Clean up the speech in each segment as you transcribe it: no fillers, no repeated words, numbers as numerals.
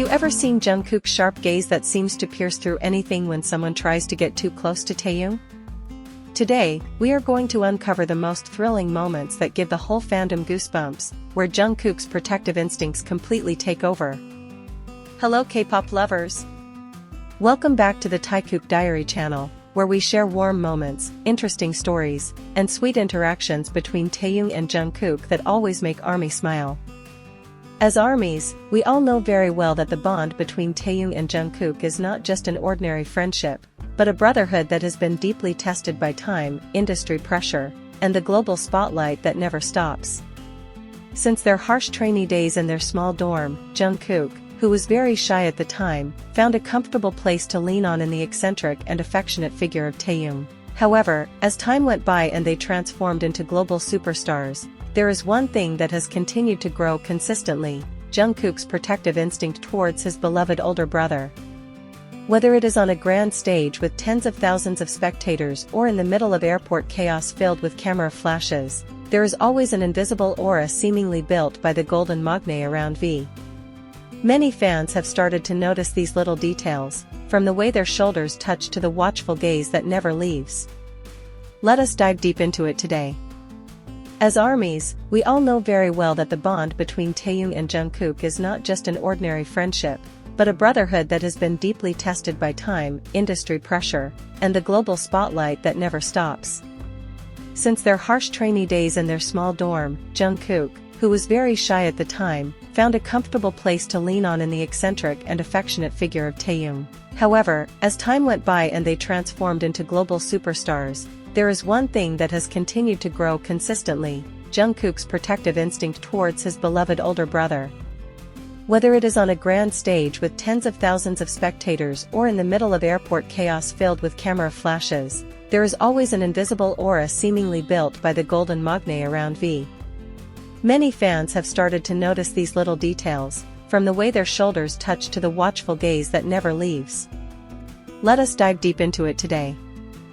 you ever seen Jungkook's sharp gaze that seems to pierce through anything when someone tries to get too close to Taehyung? Today, we are going to uncover the most thrilling moments that give the whole fandom goosebumps, where Jungkook's protective instincts completely take over. Hello K-pop lovers! Welcome back to the Taekook Diary channel, where we share warm moments, interesting stories, and sweet interactions between Taehyung and Jungkook that always make ARMY smile. As ARMYs, we all know very well that the bond between Taehyung and Jungkook is not just an ordinary friendship, but a brotherhood that has been deeply tested by time, industry pressure, and the global spotlight that never stops. Since their harsh trainee days in their small dorm, Jungkook, who was very shy at the time, found a comfortable place to lean on in the eccentric and affectionate figure of Taehyung. However, as time went by and they transformed into global superstars, there is one thing that has continued to grow consistently: Jungkook's protective instinct towards his beloved older brother. Whether it is on a grand stage with tens of thousands of spectators or in the middle of airport chaos filled with camera flashes, there is always an invisible aura seemingly built by the Golden Maknae around V. Many fans have started to notice these little details, from the way their shoulders touch to the watchful gaze that never leaves. Let us dive deep into it today. As ARMYs, we all know very well that the bond between Taehyung and Jungkook is not just an ordinary friendship, but a brotherhood that has been deeply tested by time, industry pressure, and the global spotlight that never stops. Since their harsh trainee days in their small dorm, Jungkook, who was very shy at the time, found a comfortable place to lean on in the eccentric and affectionate figure of Taehyung. However, as time went by and they transformed into global superstars, there is one thing that has continued to grow consistently: Jungkook's protective instinct towards his beloved older brother. Whether it is on a grand stage with tens of thousands of spectators or in the middle of airport chaos filled with camera flashes, there is always an invisible aura seemingly built by the Golden Maknae around V. Many fans have started to notice these little details, from the way their shoulders touch to the watchful gaze that never leaves. Let us dive deep into it today.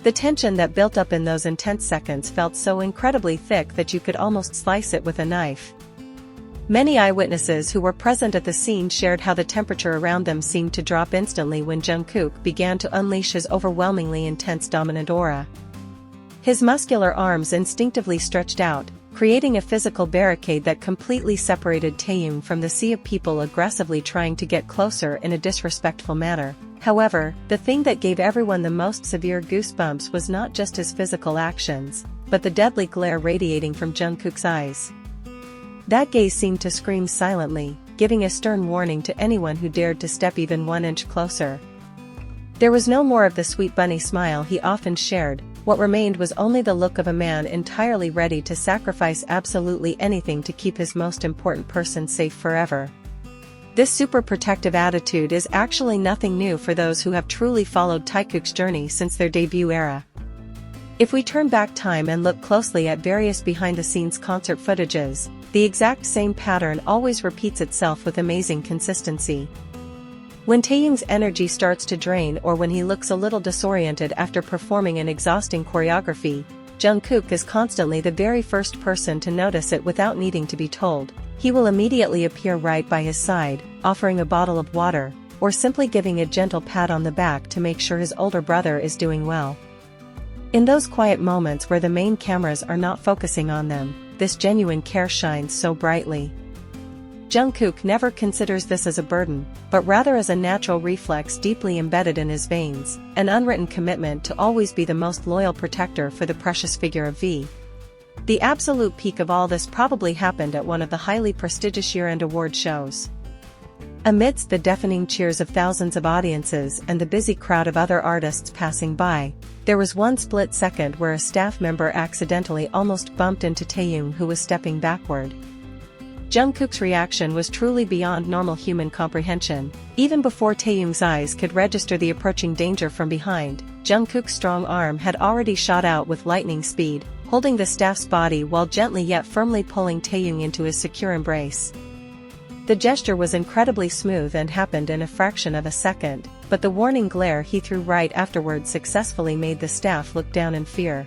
The tension that built up in those intense seconds felt so incredibly thick that you could almost slice it with a knife. Many eyewitnesses who were present at the scene shared how the temperature around them seemed to drop instantly when Jungkook began to unleash his overwhelmingly intense dominant aura. His muscular arms instinctively stretched out, creating a physical barricade that completely separated Taehyung from the sea of people aggressively trying to get closer in a disrespectful manner. However, the thing that gave everyone the most severe goosebumps was not just his physical actions, but the deadly glare radiating from Jungkook's eyes. That gaze seemed to scream silently, giving a stern warning to anyone who dared to step even 1 inch closer. There was no more of the sweet bunny smile he often shared. What remained was only the look of a man entirely ready to sacrifice absolutely anything to keep his most important person safe forever. This super protective attitude is actually nothing new for those who have truly followed Taekook's journey since their debut era. If we turn back time and look closely at various behind-the-scenes concert footages, the exact same pattern always repeats itself with amazing consistency. When Taehyung's energy starts to drain or when he looks a little disoriented after performing an exhausting choreography, Jungkook is constantly the very first person to notice it without needing to be told. He will immediately appear right by his side, offering a bottle of water, or simply giving a gentle pat on the back to make sure his older brother is doing well. In those quiet moments where the main cameras are not focusing on them, this genuine care shines so brightly. Jungkook never considers this as a burden, but rather as a natural reflex deeply embedded in his veins, an unwritten commitment to always be the most loyal protector for the precious figure of V. The absolute peak of all this probably happened at one of the highly prestigious year-end award shows. Amidst the deafening cheers of thousands of audiences and the busy crowd of other artists passing by, there was one split second where a staff member accidentally almost bumped into Taehyung, who was stepping backward. Jungkook's reaction was truly beyond normal human comprehension. Even before Taehyung's eyes could register the approaching danger from behind, Jungkook's strong arm had already shot out with lightning speed, holding the staff's body while gently yet firmly pulling Taehyung into his secure embrace. The gesture was incredibly smooth and happened in a fraction of a second, but the warning glare he threw right afterward successfully made the staff look down in fear.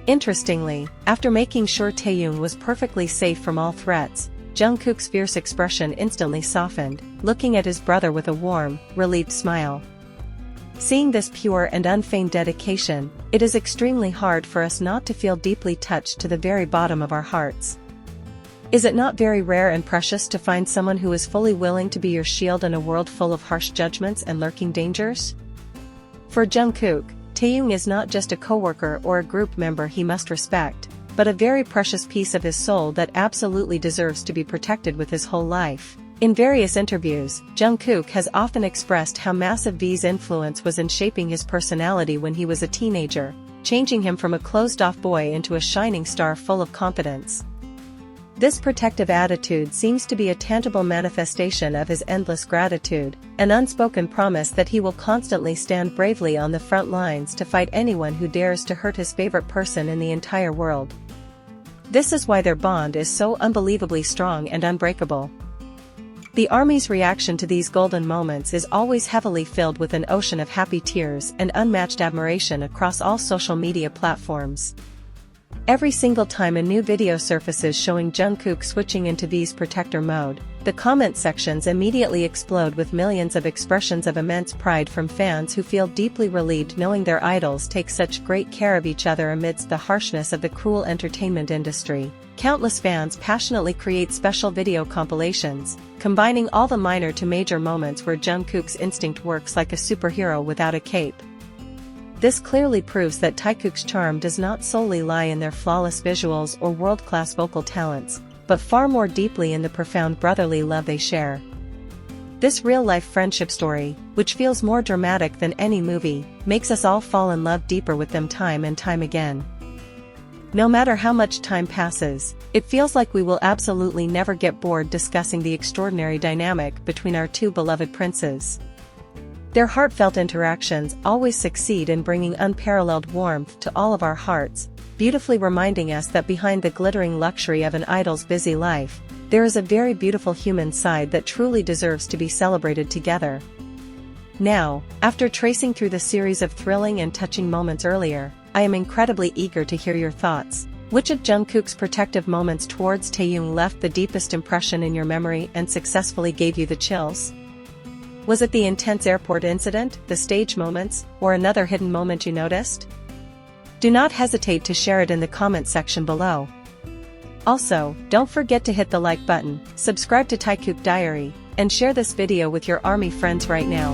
Interestingly, after making sure Taehyung was perfectly safe from all threats, Jungkook's fierce expression instantly softened, looking at his brother with a warm, relieved smile. Seeing this pure and unfeigned dedication, it is extremely hard for us not to feel deeply touched to the very bottom of our hearts. Is it not very rare and precious to find someone who is fully willing to be your shield in a world full of harsh judgments and lurking dangers? For Jungkook, Taehyung is not just a coworker or a group member he must respect, but a very precious piece of his soul that absolutely deserves to be protected with his whole life. In various interviews, Jungkook has often expressed how massive V's influence was in shaping his personality when he was a teenager, changing him from a closed-off boy into a shining star full of confidence. This protective attitude seems to be a tangible manifestation of his endless gratitude, an unspoken promise that he will constantly stand bravely on the front lines to fight anyone who dares to hurt his favorite person in the entire world. This is why their bond is so unbelievably strong and unbreakable. The ARMY's reaction to these golden moments is always heavily filled with an ocean of happy tears and unmatched admiration across all social media platforms. Every single time a new video surfaces showing Jungkook switching into V's protector mode, the comment sections immediately explode with millions of expressions of immense pride from fans who feel deeply relieved knowing their idols take such great care of each other amidst the harshness of the cruel entertainment industry. Countless fans passionately create special video compilations, combining all the minor to major moments where Jungkook's instinct works like a superhero without a cape. This clearly proves that Taekook's charm does not solely lie in their flawless visuals or world-class vocal talents, but far more deeply in the profound brotherly love they share. This real-life friendship story, which feels more dramatic than any movie, makes us all fall in love deeper with them time and time again. No matter how much time passes, it feels like we will absolutely never get bored discussing the extraordinary dynamic between our two beloved princes. Their heartfelt interactions always succeed in bringing unparalleled warmth to all of our hearts, beautifully reminding us that behind the glittering luxury of an idol's busy life, there is a very beautiful human side that truly deserves to be celebrated together. Now, after tracing through the series of thrilling and touching moments earlier, I am incredibly eager to hear your thoughts. Which of Jungkook's protective moments towards Taehyung left the deepest impression in your memory and successfully gave you the chills? Was it the intense airport incident, the stage moments, or another hidden moment you noticed? Do not hesitate to share it in the comment section below. Also, don't forget to hit the like button, subscribe to Taekook Diary, and share this video with your ARMY friends right now.